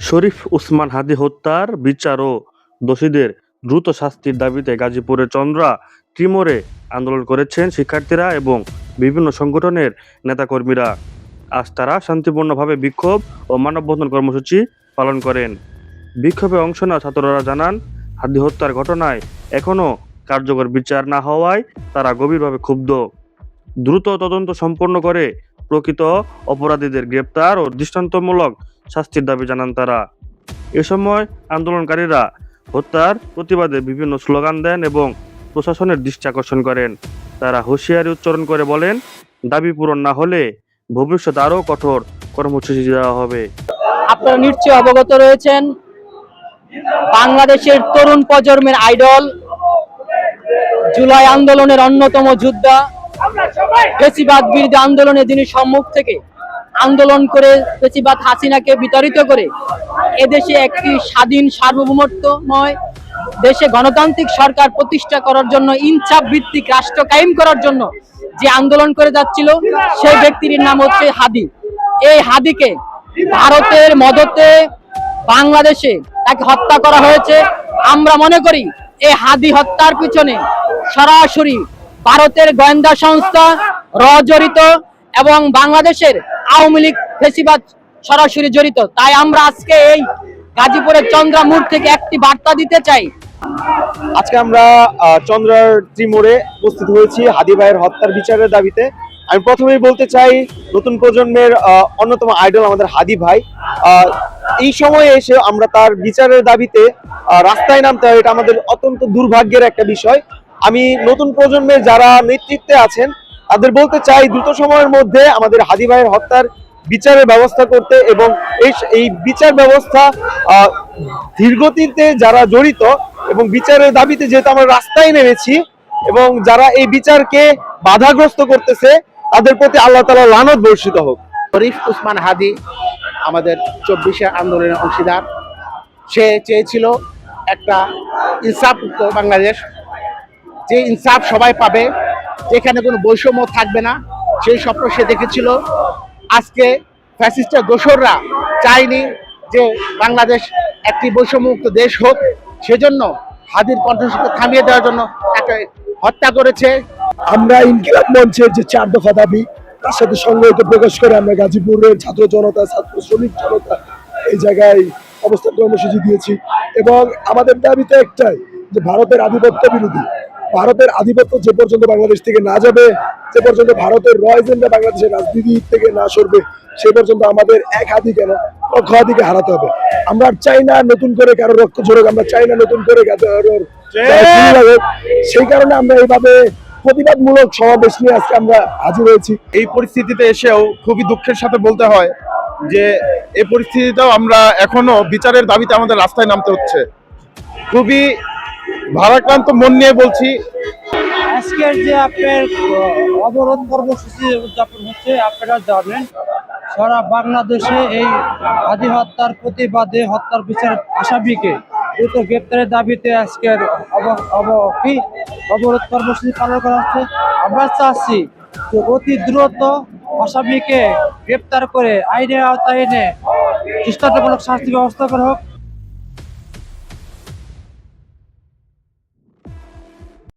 শরীফ উসমান হাদী হত্যার বিচার ও দোষীদের দ্রুত শাস্তির দাবিতে গাজীপুরের চন্দ্রা ত্রিমোড়ে আন্দোলন করেছেন শিক্ষার্থীরা এবং বিভিন্ন সংগঠনের নেতাকর্মীরা। আজ তারা শান্তিপূর্ণভাবে বিক্ষোভ ও মানববন্ধন কর্মসূচি পালন করেন। বিক্ষোভে অংশ নেওয়া ছাত্ররা জানান, হাদী হত্যার ঘটনায় এখনও কার্যকর বিচার না হওয়ায় তারা গভীরভাবে ক্ষুব্ধ। দ্রুত তদন্ত সম্পন্ন করে প্রকৃত অপরাধীদের গ্রেপ্তার ও দৃষ্টান্তমূলক শাস্তির দাবি জানান তারা। এ সময় আন্দোলনকারীরা হত্যার প্রতিবাদে বিভিন্ন স্লোগান দেন এবং প্রশাসনের দৃষ্টি আকর্ষণ করেন। তারা হুঁশিয়ারি উচ্চারণ করে বলেন, দাবি পূরণ না হলে ভবিষ্যতে আরও কঠোর কর্মসূচি দেওয়া হবে। আপনারা নিশ্চয়ই অবগত রয়েছেন, বাংলাদেশের তরুণ প্রজন্মের আইডল, জুলাই আন্দোলনের অন্যতম যোদ্ধা, ফ্যাসিবাদ বিরোধী আন্দোলনে যিনি সম্মুখ থেকে আন্দোলন করে ফ্যাসিবাদ হাসিনাকে বিতাড়িত করে এদেশে একটি স্বাধীন সার্বভৌমত্বময় দেশে গণতান্ত্রিক সরকার প্রতিষ্ঠা করার জন্য, ইনসাফ ভিত্তিক রাষ্ট্র কায়েম করার জন্য যে আন্দোলন করে যাচ্ছিল, সেই ব্যক্তির নাম হচ্ছে হাদী। এই হাদীকে ভারতের মদতে বাংলাদেশে তাকে হত্যা করা হয়েছে। আমরা মনে করি এই হাদী হত্যার পিছনে সরাসরি ভারতের গোয়েন্দা সংস্থা জড়িত এবং বাংলাদেশের আওয়ামী লীগ ফ্যাসিবাদ সরাসরি জড়িত। তাই আমরা আজকে এই গাজীপুরের চন্দ্রা মোড় থেকে একটি বার্তা দিতে চাই। আজকে আমরা চন্দ্রার ত্রিমোড়ে উপস্থিত হয়েছি হাদী ভাইয়ের হত্যার বিচারের দাবিতে। আমি প্রথমেই বলতে চাই, নতুন প্রজন্মের অন্যতম আইডল আমাদের হাদী ভাই, এই সময়ে এসে আমরা তার বিচারের দাবিতে রাস্তায় নামতে হয়, এটা আমাদের অত্যন্ত দুর্ভাগ্যের একটা বিষয়। আমি নতুন প্রজন্মের যারা নেতৃত্বে আছেন তাদের বলতে চাই, দ্রুত সময়ের মধ্যে আমাদের হাদী ভাইয়ের হত্যার বিচারের ব্যবস্থা করতে এবং এই বিচার ব্যবস্থা ধীরগতিতে যারা জড়িত এবং বিচারের দাবিতে যেহেতু আমরা রাস্তায় নেমেছি এবং যারা এই বিচারকে বাধাগ্রস্ত করতেছে তাদের প্রতি আল্লাহ তাআলার লানত বর্ষিত হোক। শরীফ উসমান হাদী আমাদের 24শে আন্দোলনের অংশীদার। সে চেয়েছিল একটা ইনসাফমুক্ত বাংলাদেশ, যে ইনসাফ সবাই পাবে, যেখানে কোনো বৈষম্য থাকবে না, সেই স্বপ্ন সে দেখেছিল। আজকে ফ্যাসিস্টের দোসররা চায়নি যে বাংলাদেশ একটি বৈষম্যমুক্ত দেশ হোক, সেজন্য হাদীর কণ্ঠস্বরকে থামিয়ে দেওয়ার জন্য তাকে হত্যা করেছে। আমরা ইনকিলাব মঞ্চের যে 4 দফা দাবি, তার সাথে সংগঠিত প্রকাশ করে আমরা গাজীপুরের ছাত্র জনতা, ছাত্র শ্রমিক জনতা এই জায়গায় অবস্থান কর্মসূচি দিয়েছি এবং আমাদের দাবি তো একটাই, যে ভারতের আধিপত্য বিরোধী, ভারতের আধিপত্য যে পর্যন্ত বাংলাদেশ থেকে না যাবে, যে পর্যন্ত ভারতের র এজেন্ডা বাংলাদেশের রাজনীতি থেকে না সরবে, সে পর্যন্ত আমাদের এক হাদী কেন লক্ষ হাদীকে হারাতে হবে। আমরা চাই না নতুন করে কারো রক্ত ঝরুক, আমরা চাই না নতুন করে সেই কারণে আমরা এইভাবে প্রতিবাদমূলক সমাবেশ নিয়ে আজকে আমরা হাজির হয়েছি। এই পরিস্থিতিতে এসেও খুবই দুঃখের সাথে বলতে হয় যে এই পরিস্থিতিতেও আমরা এখনো বিচারের দাবিতে আমাদের রাস্তায় নামতে হচ্ছে। খুবই ভারাক্রান্ত মন নিয়ে বলছি। আজকের যে আপনার অবরোধ কর্মসূচি উদযাপন হচ্ছে, আপনারা জানেন সারা বাংলাদেশে এই হাদী হত্যার প্রতিবাদে হত্যার বিচার আসামিকে দ্রুত গ্রেপ্তারের দাবিতে আজকের অবরোধ কর্মসূচি পালন করা হচ্ছে। আমরা চাচ্ছি যে অতি দ্রুত আসামিকে গ্রেপ্তার করে আইনের আওতায় এনে দৃষ্টান্তমূলক শাস্তি ব্যবস্থা করা হোক।